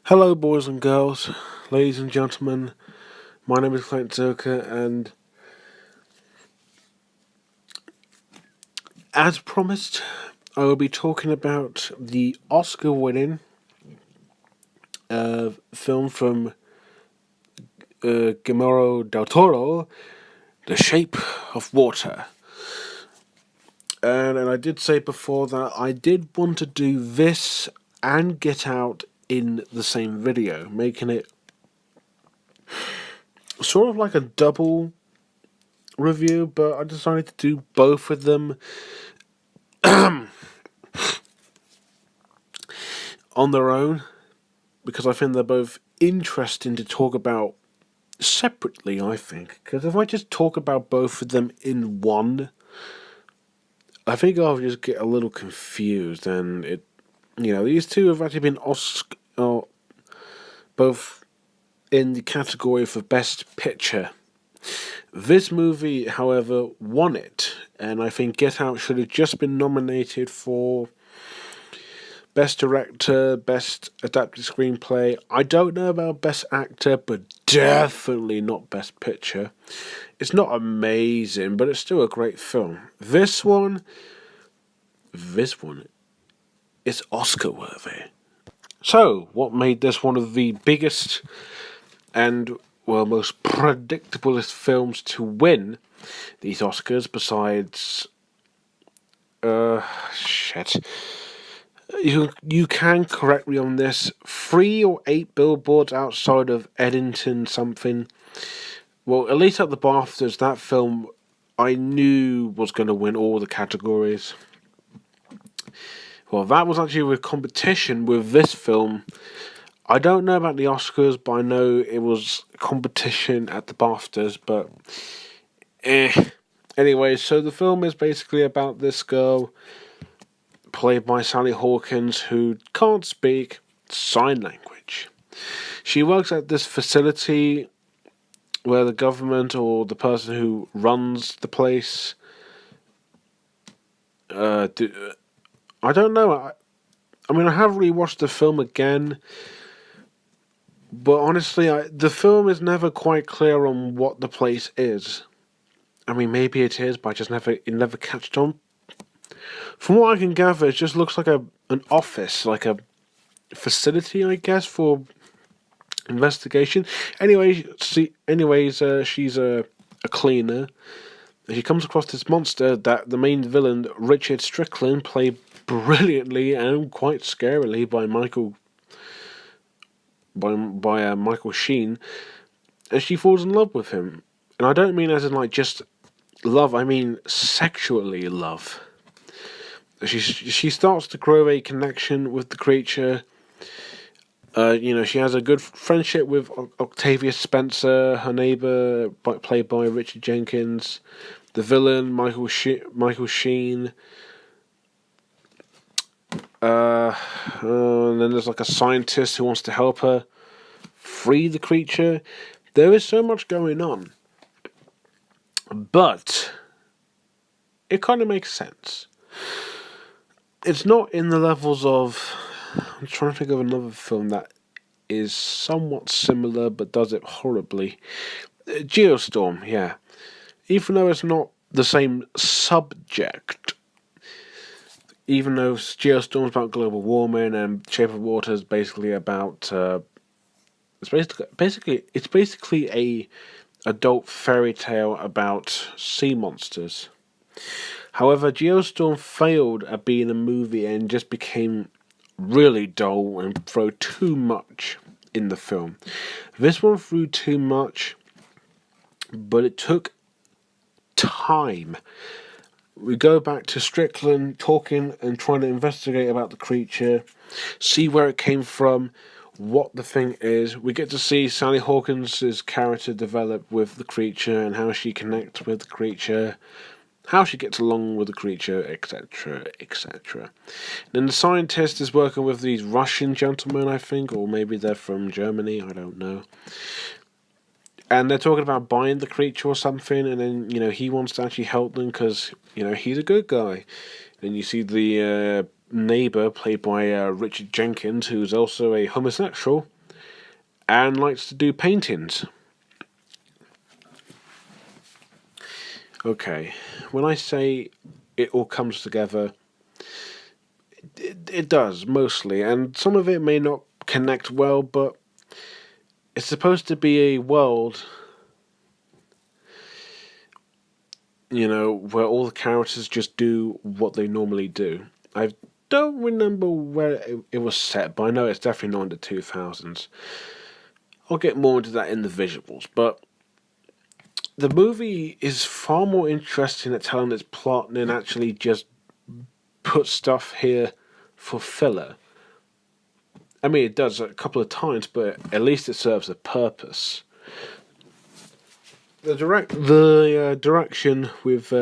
Hello, boys and girls, ladies and gentlemen. My name is Clint Zerka, and as promised, I will be talking about the Oscar-winning film from Guillermo del Toro, The Shape of Water. And I did say before that I did want to do this and Get Out in the same video, making it sort of like a double review, but I decided to do both of them on their own because I think they're both interesting to talk about separately, I think. Because if I just talk about both of them in one, I think I'll just get a little confused. And these two have actually been both in the category for Best Picture. This movie, however, won it, and I think Get Out should have just been nominated for Best Director, Best Adapted Screenplay. I don't know about Best Actor, but definitely not Best Picture. It's not amazing, but it's still a great film. This one is Oscar worthy. So, what made this one of the biggest and, well, most predictablest films to win these Oscars besides... shit. You can correct me on this. 3 or 8 billboards outside of Eddington something. Well, at least at the BAFTAs, that film I knew was going to win all the categories. Well, that was actually a competition with this film. I don't know about the Oscars, but I know it was a competition at the BAFTAs, but Anyway, so the film is basically about this girl played by Sally Hawkins, who can't speak sign language. She works at this facility where the government or the person who runs the place, I don't know. I mean, I haven't really watched the film again, but honestly, the film is never quite clear on what the place is. I mean, maybe it is, but it never catched on. From what I can gather, it just looks like an office, like a facility, I guess, for investigation. She's a cleaner. And she comes across this monster that the main villain, Richard Strickland, played brilliantly and quite scarily by Michael Sheen, and she falls in love with him. And I don't mean as in like just love; I mean sexually love. She starts to grow a connection with the creature. She has a good friendship with Octavia Spencer, her neighbor, played by Richard Jenkins, the villain Michael Sheen. And then there's like a scientist who wants to help her free the creature. There is so much going on, but it kind of makes sense. It's not in the levels of... I'm trying to think of another film that is somewhat similar but does it horribly. Geostorm, yeah. Even though it's not the same subject, even though Geostorm's about global warming and Shape of Water is basically about... It's basically a adult fairy tale about sea monsters. However, Geostorm failed at being a movie and just became really dull and threw too much in the film. This one threw too much, but it took time. We go back to Strickland talking and trying to investigate about the creature, see where it came from, what the thing is. We get to see Sally Hawkins' character develop with the creature and how she connects with the creature, how she gets along with the creature, etc., etc. Then the scientist is working with these Russian gentlemen, I think, or maybe they're from Germany, I don't know. And they're talking about buying the creature or something, and then, he wants to actually help them because, he's a good guy. Then you see the neighbour, played by Richard Jenkins, who's also a homosexual, and likes to do paintings. Okay, when I say it all comes together, it does mostly, and some of it may not connect well, but it's supposed to be a world, where all the characters just do what they normally do. I don't remember where it was set, but I know it's definitely not in the 2000s. I'll get more into that in the visuals, but the movie is far more interesting at telling its plot than actually just put stuff here for filler. I mean, it does a couple of times, but at least it serves a purpose. The direction with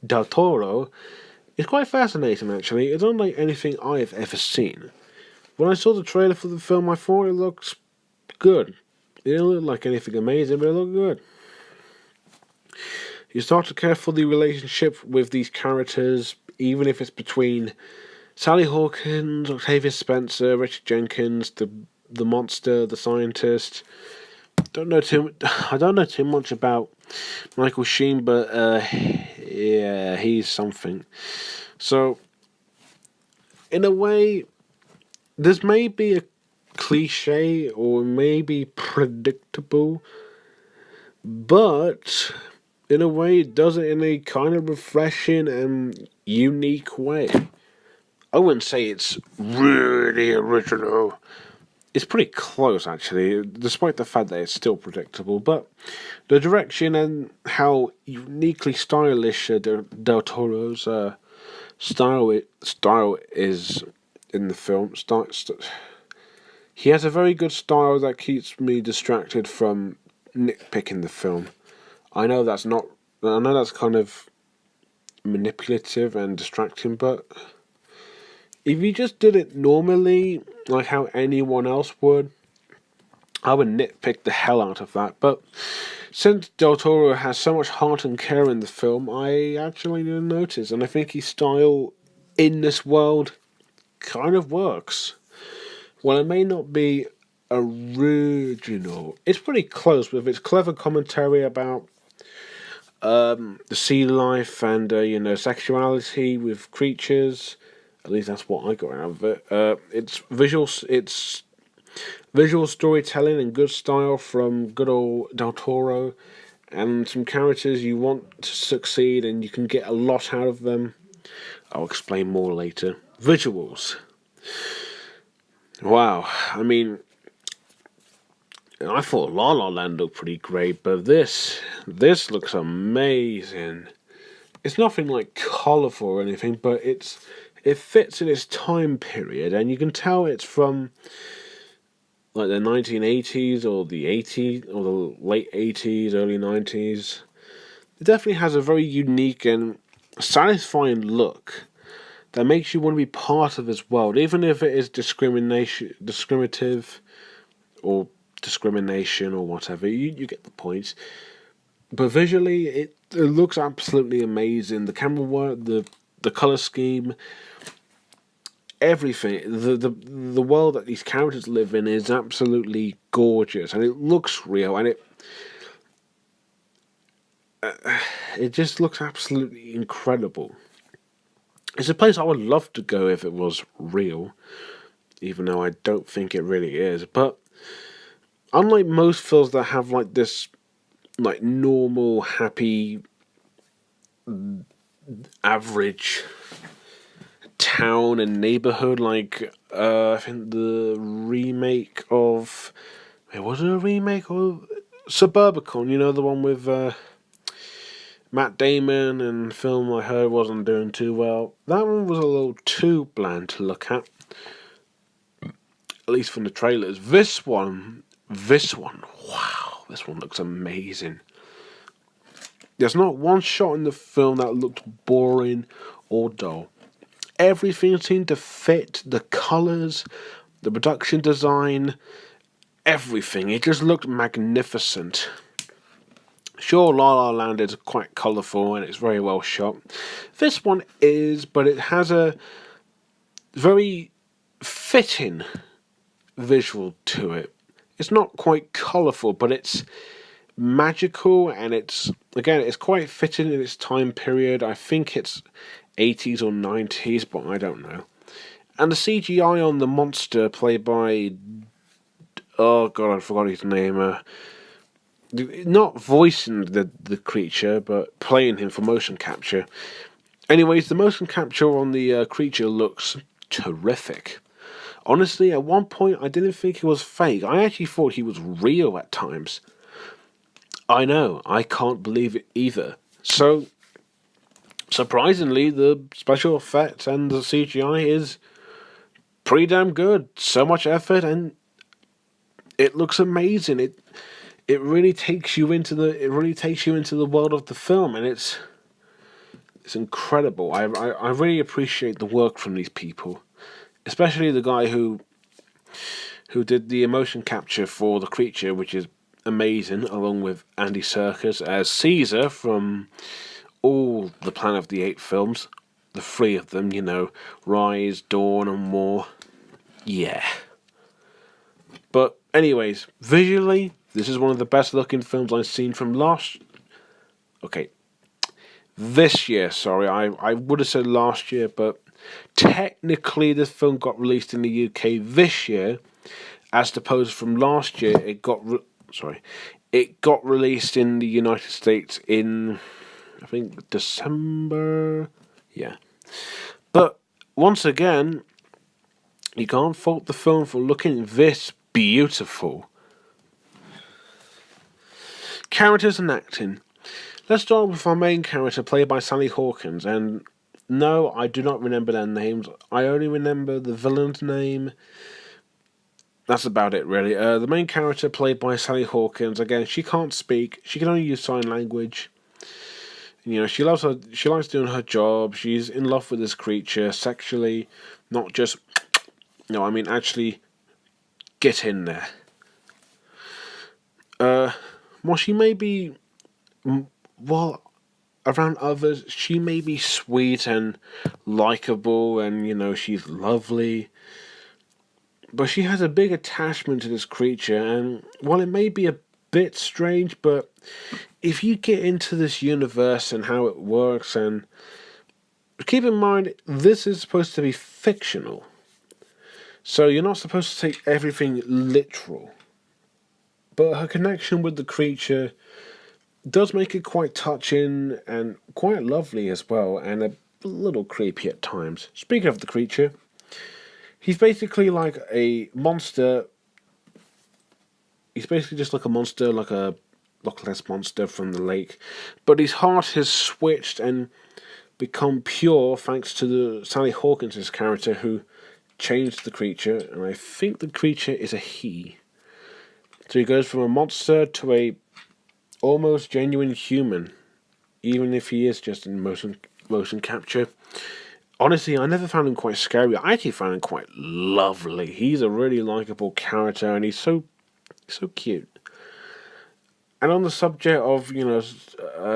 Del Toro is quite fascinating, actually. It's unlike anything I've ever seen. When I saw the trailer for the film, I thought it looked good. It didn't look like anything amazing, but it looked good. You start to care for the relationship with these characters, even if it's between Sally Hawkins, Octavia Spencer, Richard Jenkins, the monster, the scientist. I don't know too much about Michael Sheen, but yeah, he's something. So, in a way, this may be a cliche or maybe predictable, but in a way, it does it in a kind of refreshing and unique way. I wouldn't say it's really original. It's pretty close, actually, despite the fact that it's still predictable. But the direction and how uniquely stylish Del Toro's style is in the film. He has a very good style that keeps me distracted from nitpicking the film. I know that's kind of manipulative and distracting, but if you just did it normally, like how anyone else would, I would nitpick the hell out of that. But since Del Toro has so much heart and care in the film, I actually didn't notice, and I think his style in this world kind of works. While it may not be original, it's pretty close with its clever commentary about the sea life and sexuality with creatures. At least that's what I got out of it. It's visual storytelling and good style from good old Del Toro, and some characters you want to succeed and you can get a lot out of them. I'll explain more later. Visuals. Wow, I mean, I thought La La Land looked pretty great, but this looks amazing. It's nothing like colourful or anything, but it fits in its time period, and you can tell it's from like the 1980s or the 80s or the late 80s, early 90s. It definitely has a very unique and satisfying look that makes you want to be part of this world, even if it is discriminative or discrimination or whatever. You get the point. But visually, it looks absolutely amazing. The camera work, the color scheme, everything. The world that these characters live in is absolutely gorgeous, and it looks real, and it just looks absolutely incredible. It's a place I would love to go if it was real, even though I don't think it really is. But unlike most films that have like this, like normal, happy, average town and neighborhood, like I think the remake of, was it a remake of Suburbicon? You know, the one with Matt Damon, and film I heard wasn't doing too well. That one was a little too bland to look at least from the trailers. This one, wow, this one looks amazing. There's not one shot in the film that looked boring or dull. Everything seemed to fit, the colours, the production design, everything. It just looked magnificent. Sure, La La Land is quite colourful and it's very well shot. This one is, but it has a very fitting visual to it. it's not quite colourful, but it's magical, and it's quite fitting in its time period. I think it's 80s or 90s, but I don't know. And the CGI on the monster, played by, oh god, I forgot his name. Not voicing the creature, but playing him for motion capture. Anyways, the motion capture on the creature looks terrific. Honestly, at one point I didn't think he was fake. I actually thought he was real at times. I know, I can't believe it either. So, surprisingly, the special effects and the CGI is pretty damn good. So much effort, and it looks amazing. It really takes you into the world of the film, and it's incredible. I really appreciate the work from these people, especially the guy who did the motion capture for the creature, which is amazing, along with Andy Serkis as Caesar from all the Planet of the Apes films, the three of them, Rise, Dawn, and more. Yeah. But anyways, visually, this is one of the best looking films I've seen from this year, sorry. I would have said last year, but technically this film got released in the UK this year, as opposed from last year. It got released in the United States in, I think, December. Yeah. But once again, you can't fault the film for looking this beautiful. Characters and acting. Let's start with our main character, played by Sally Hawkins, and no, I do not remember their names. I only remember the villain's name. That's about it, really. The main character, played by Sally Hawkins, again, she can't speak. She can only use sign language. She likes doing her job. She's in love with this creature sexually, not just. No, I mean actually get in there. Well, she may be. Well, around others, she may be sweet and likable, and she's lovely. But she has a big attachment to this creature, and while it may be a bit strange, but if you get into this universe and how it works, and keep in mind, this is supposed to be fictional. So you're not supposed to take everything literal. But her connection with the creature does make it quite touching and quite lovely as well, and a little creepy at times. Speaking of the creature, he's basically like a monster. He's basically just like a monster, like a Loch Ness monster from the lake. But his heart has switched and become pure thanks to the Sally Hawkins' character, who changed the creature, and I think the creature is a he. So he goes from a monster to a almost genuine human, even if he is just in motion capture. Honestly, I never found him quite scary. I actually found him quite lovely. He's a really likable character, and he's so cute. And on the subject of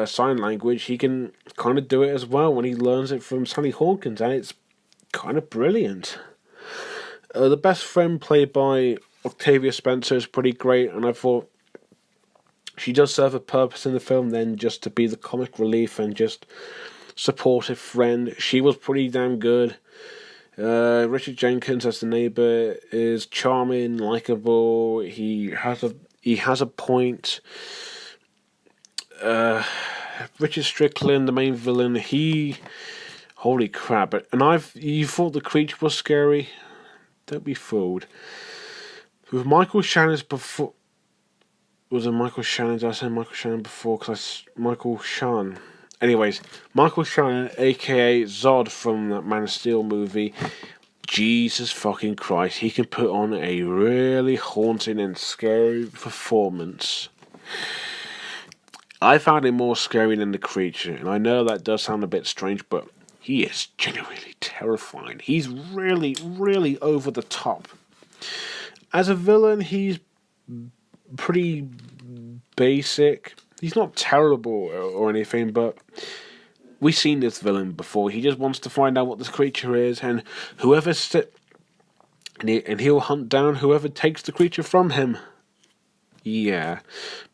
sign language, he can kind of do it as well when he learns it from Sally Hawkins, and it's kind of brilliant. The best friend, played by Octavia Spencer, is pretty great, and I thought she does serve a purpose in the film than just to be the comic relief and just supportive friend. She was pretty damn good. Richard Jenkins as the neighbor is charming, likable. He has a point. Richard Strickland, the main villain, holy crap! And you thought the creature was scary? Don't be fooled. With Michael Shannon's before. Was it Michael Shannon? Did I say Michael Shannon before? Michael Shannon. Anyways, Michael Shannon, aka Zod from that Man of Steel movie. Jesus fucking Christ, he can put on a really haunting and scary performance. I found him more scary than the creature, and I know that does sound a bit strange, but he is genuinely terrifying. He's really, really over the top. As a villain, he's pretty basic. He's not terrible or anything, but we've seen this villain before. He just wants to find out what this creature is, and he'll hunt down whoever takes the creature from him. Yeah,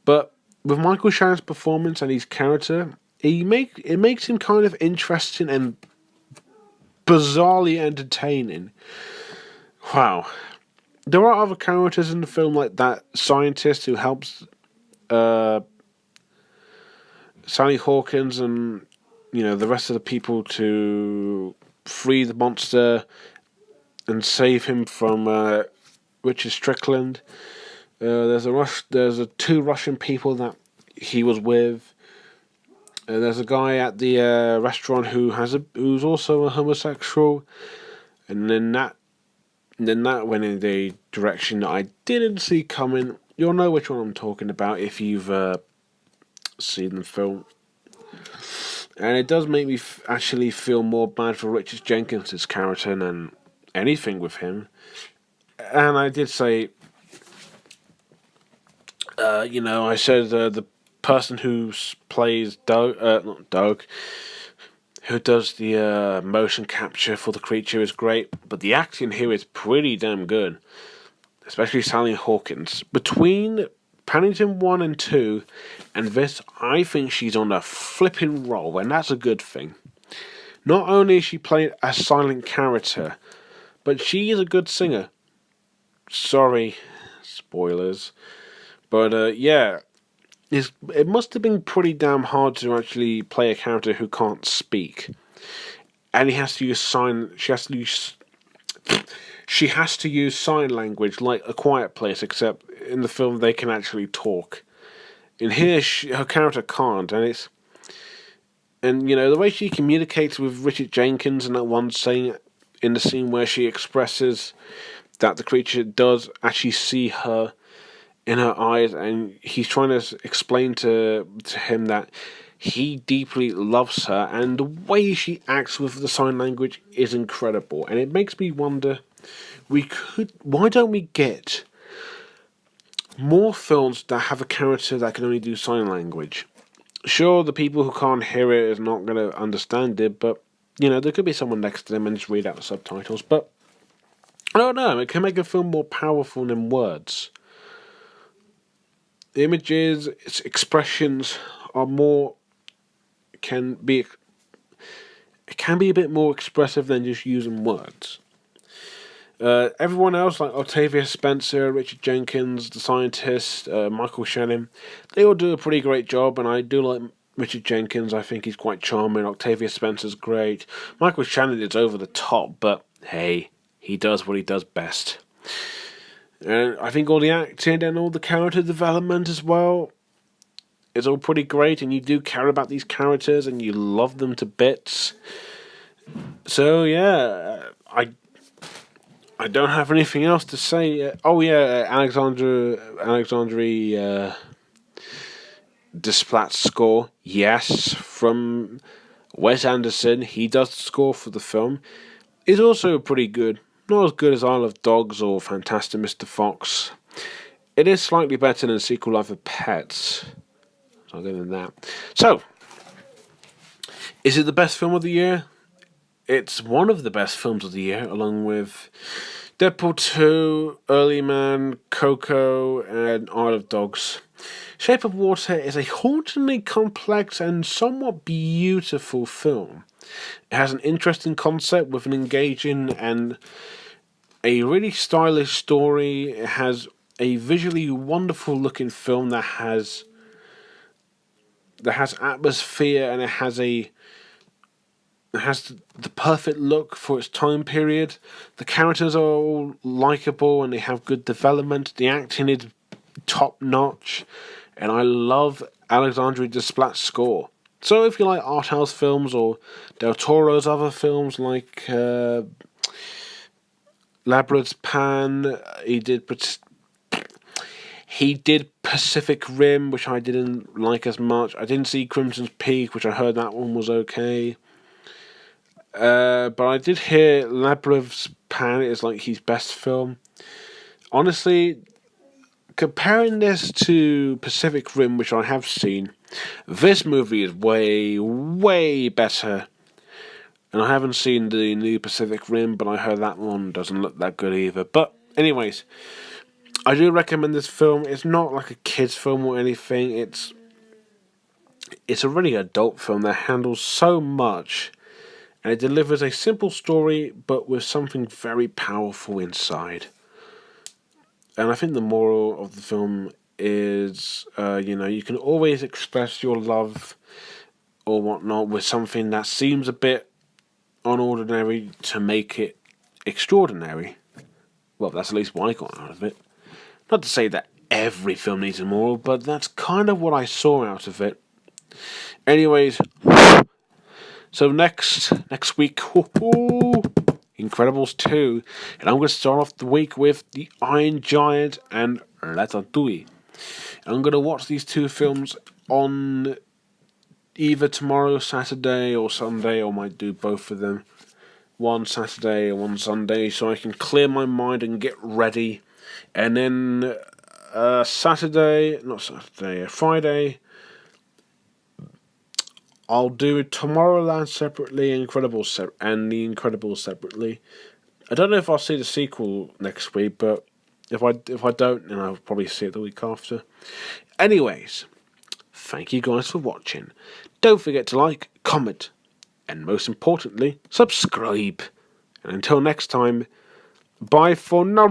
but with Michael Shannon's performance and his character, it makes him kind of interesting and bizarrely entertaining. Wow. There are other characters in the film, like that scientist who helps uh, Sally Hawkins and the rest of the people to free the monster and save him from Richard Strickland. There's two Russian people that he was with. There's a guy at the restaurant who's also a homosexual, and then that went in the direction that I didn't see coming. You'll know which one I'm talking about if you've seen the film. And it does make me actually feel more bad for Richard Jenkins' character than anything with him. And I did say, I said the person who plays Doug, not Doug, who does the motion capture for the creature is great, but the acting here is pretty damn good. Especially Sally Hawkins. Between Paddington 1 and 2 and this, I think she's on a flipping roll, and that's a good thing. Not only is she playing a silent character, but she is a good singer. Sorry, spoilers. But yeah, it must have been pretty damn hard to actually play a character who can't speak. And she has to use sign language like A Quiet Place, except in the film they can actually talk. In here, her character can't, and the way she communicates with Richard Jenkins in that one scene, in the scene where she expresses that the creature does actually see her in her eyes, and he's trying to explain to him that he deeply loves her, and the way she acts with the sign language is incredible, and it makes me wonder. Why don't we get more films that have a character that can only do sign language? Sure, the people who can't hear it is not going to understand it, but there could be someone next to them and just read out the subtitles. But I don't know, it can make a film more powerful than words. The images, its expressions are more it can be a bit more expressive than just using words. Everyone else, like Octavia Spencer, Richard Jenkins, the scientist, Michael Shannon, they all do a pretty great job, and I do like Richard Jenkins. I think he's quite charming. Octavia Spencer's great. Michael Shannon is over the top, but hey, he does what he does best. And I think all the acting and all the character development as well is all pretty great, and you do care about these characters and you love them to bits. So yeah, I don't have anything else to say. Oh yeah, Alexandre Desplat's score, yes, from Wes Anderson. He does the score for the film. Is also pretty good. Not as good as Isle of Dogs or Fantastic Mr. Fox. It is slightly better than Secret Life of Pets. So I'll give them that. So, is it the best film of the year? It's one of the best films of the year, along with Deadpool 2, Early Man, Coco, and Isle of Dogs. Shape of Water is a hauntingly complex and somewhat beautiful film. It has an interesting concept with an engaging and a really stylish story. It has a visually wonderful looking film that has atmosphere, and it has the perfect look for its time period. The characters are all likable and they have good development. The acting is top notch, and I love Alexandre Desplat's score. So if you like art house films or Del Toro's other films like Labyrinth's Pan, he did Pacific Rim, which I didn't like as much. I didn't see Crimson's Peak, which I heard that one was okay. But I did hear Labyrinth's Pan is like his best film. Honestly, comparing this to Pacific Rim, which I have seen, this movie is way, way better. And I haven't seen the new Pacific Rim, but I heard that one doesn't look that good either. But anyways, I do recommend this film. It's not like a kids' film or anything. It's a really adult film that handles so much, and it delivers a simple story but with something very powerful inside. And I think the moral of the film is, you can always express your love or whatnot with something that seems a bit unordinary to make it extraordinary. Well, that's at least what I got out of it. Not to say that every film needs a moral, but that's kind of what I saw out of it. Anyways, so next week, Incredibles 2, and I'm going to start off the week with The Iron Giant and Ratatouille. I'm going to watch these two films on either tomorrow, Saturday, or Sunday, or might do both of them. One Saturday and one Sunday, so I can clear my mind and get ready. And then Friday, I'll do Tomorrowland separately, and The Incredibles separately. I don't know if I'll see the sequel next week, but if I don't, then I'll probably see it the week after. Anyways, thank you guys for watching. Don't forget to like, comment, and most importantly, subscribe. And until next time, bye for now.